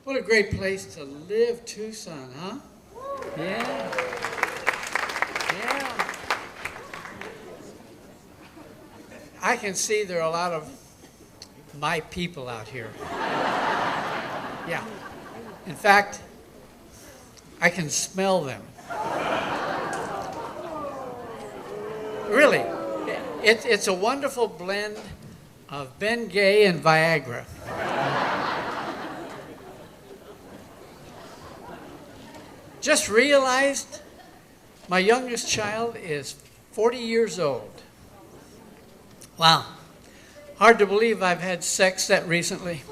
What a great place to live, Tucson, huh? Yeah. Yeah. I can see there are a lot of my people out here. Yeah. In fact, I can smell them. Really. It's a wonderful blend of Bengay and Viagra. Just realized my youngest child is 40 years old. Wow. Hard to believe I've had sex that recently.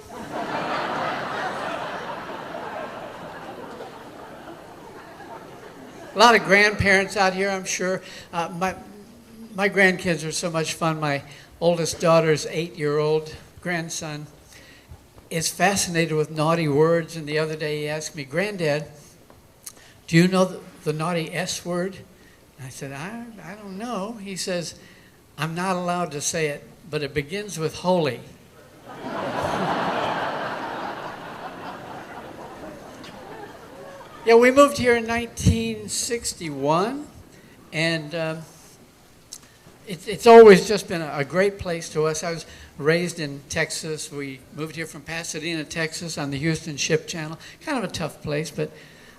A lot of grandparents out here, I'm sure. My grandkids are so much fun. My oldest daughter's 8-year-old grandson is fascinated with naughty words, and the other day he asked me, "Granddad, do you know the naughty S word?" And I said, I don't know. He says, "I'm not allowed to say it, but it begins with holy." Yeah, we moved here in 1961, and it's always just been a great place to us. I was raised in Texas. We moved here from Pasadena, Texas on the Houston Ship Channel. Kind of a tough place, but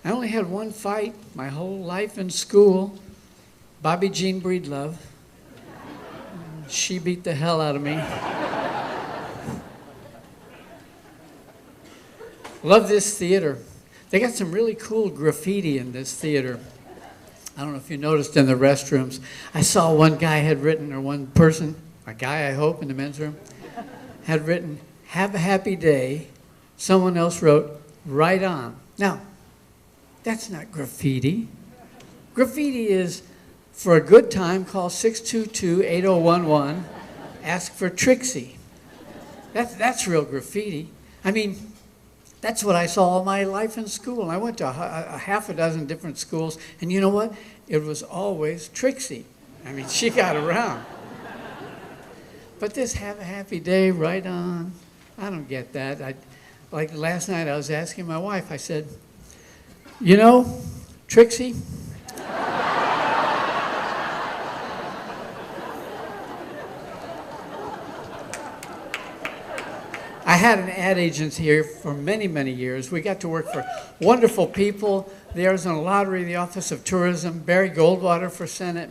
I only had one fight my whole life in school. Bobby Jean Breedlove. She beat the hell out of me. Love this theater. They got some really cool graffiti in this theater. I don't know if you noticed in the restrooms. I saw one guy had written, or one person, a guy I hope, in the men's room, had written, "Have a happy day." Someone else wrote, "Right on." Now, that's not graffiti. Graffiti is, for a good time, call 622-8011, ask for Trixie. That's real graffiti. I mean, that's what I saw all my life in school. I went to a half a dozen different schools, and you know what? It was always Trixie. I mean, she got around. But this "have a happy day, right on," I don't get that. Like last night, I was asking my wife, I said, "You know, Trixie, I had an ad agency here for many, many years. We got to work for wonderful people. The Arizona Lottery, the Office of Tourism, Barry Goldwater for Senate.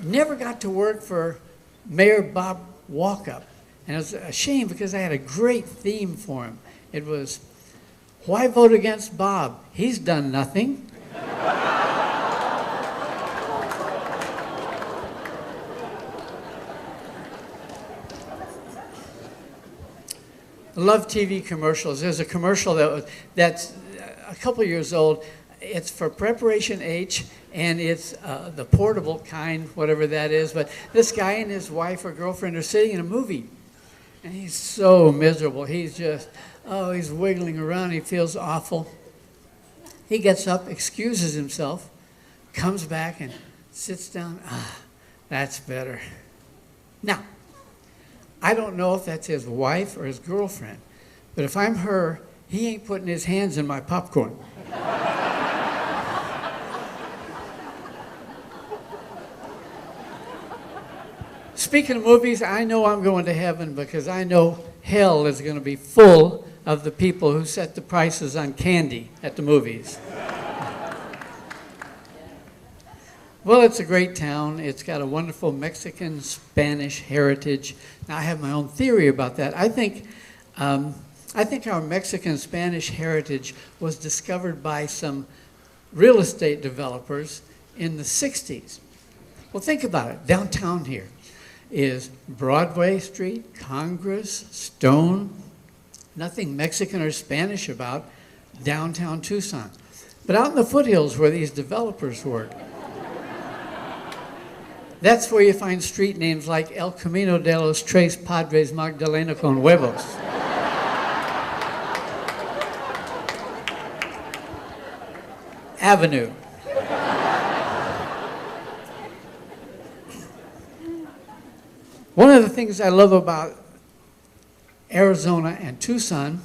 Never got to work for Mayor Bob Walkup. And it was a shame because I had a great theme for him. It was, "Why vote against Bob? He's done nothing." I love TV commercials. There's a commercial that's a couple years old. It's for Preparation H, and it's the portable kind, whatever that is. But this guy and his wife or girlfriend are sitting in a movie, and he's so miserable. He's just, he's wiggling around. He feels awful. He gets up, excuses himself, comes back and sits down. That's better. Now, I don't know if that's his wife or his girlfriend, but if I'm her, he ain't putting his hands in my popcorn. Speaking of movies, I know I'm going to heaven because I know hell is going to be full of the people who set the prices on candy at the movies. Well, it's a great town. It's got a wonderful Mexican-Spanish heritage. Now, I have my own theory about that. I think our Mexican-Spanish heritage was discovered by some real estate developers in the 60s. Well, think about it. Downtown here is Broadway Street, Congress, Stone. Nothing Mexican or Spanish about downtown Tucson. But out in the foothills where these developers work, that's where you find street names like El Camino de los Tres Padres Magdalena con Huevos. Avenue. One of the things I love about Arizona and Tucson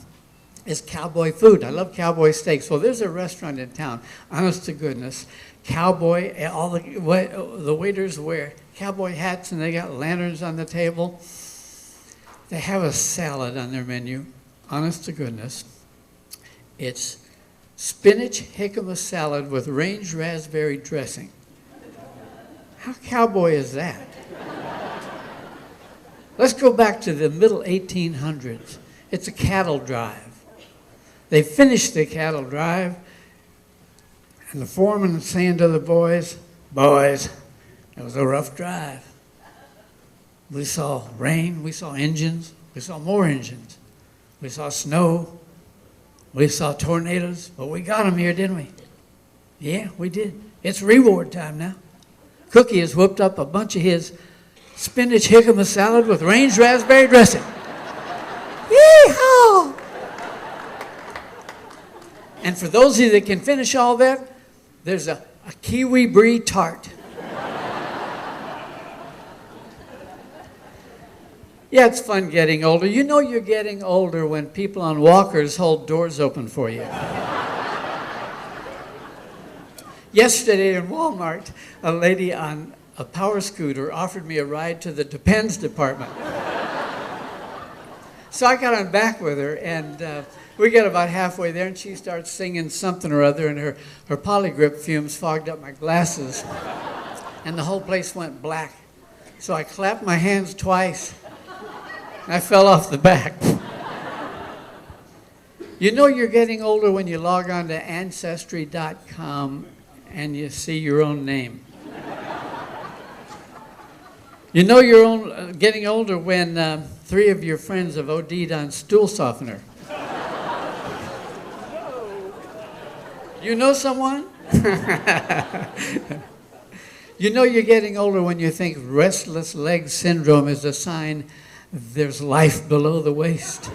is cowboy food. I love cowboy steaks. Well, there's a restaurant in town, honest to goodness, cowboy, all the waiters wear cowboy hats and they got lanterns on the table. They have a salad on their menu, honest to goodness. It's spinach jicama salad with range raspberry dressing. How cowboy is that? Let's go back to the middle 1800s. It's a cattle drive. They finished the cattle drive, and the foreman was saying to the boys, "Boys, it was a rough drive. We saw rain, we saw engines, we saw more engines. We saw snow, we saw tornadoes, but we got them here, didn't we?" "Yeah, we did. It's reward time now." Cookie has whipped up a bunch of his spinach jicama salad with range raspberry dressing. Yee-haw! And for those of you that can finish all that, there's a kiwi brie tart. Yeah, it's fun getting older. You know you're getting older when people on walkers hold doors open for you. Yesterday in Walmart, a lady on a power scooter offered me a ride to the Depends department. So I got on back with her, and we got about halfway there, and she starts singing something or other, and her polygrip fumes fogged up my glasses, and the whole place went black. So I clapped my hands twice, and I fell off the back. You know you're getting older when you log on to Ancestry.com and you see your own name. You know you're getting older when 3 of your friends have OD'd on stool softener. You know someone? You know you're getting older when you think restless leg syndrome is a sign there's life below the waist.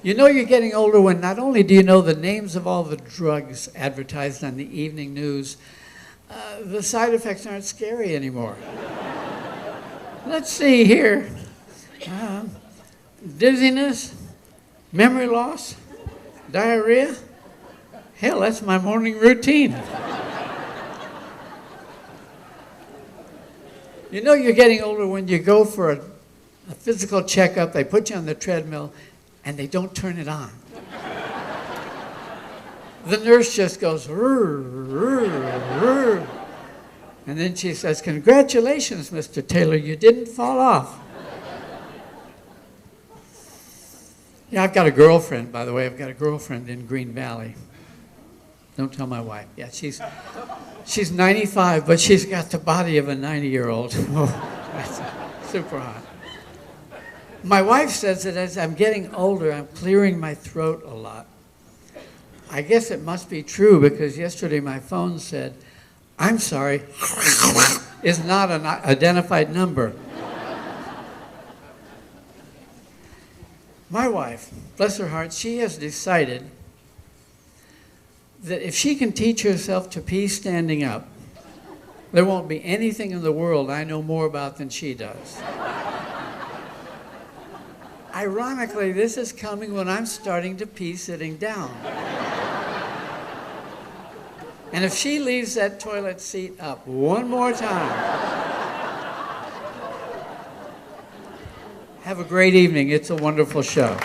You know you're getting older when not only do you know the names of all the drugs advertised on the evening news, the side effects aren't scary anymore. Let's see here. Dizziness, memory loss, diarrhea. Hell, that's my morning routine. You know you're getting older when you go for a physical checkup, they put you on the treadmill, and they don't turn it on. The nurse just goes, "Rrr, rrr, rrr." And then she says, "Congratulations, Mr. Taylor, you didn't fall off." Yeah, I've got a girlfriend, by the way. I've got a girlfriend in Green Valley. Don't tell my wife. Yeah, she's 95, but she's got the body of a 90-year-old. Oh, that's super hot. My wife says that as I'm getting older, I'm clearing my throat a lot. I guess it must be true because yesterday my phone said, "I'm sorry, is not an identified number." My wife, bless her heart, she has decided that if she can teach herself to pee standing up, there won't be anything in the world I know more about than she does. Ironically, this is coming when I'm starting to pee sitting down. And if she leaves that toilet seat up one more time, have a great evening. It's a wonderful show.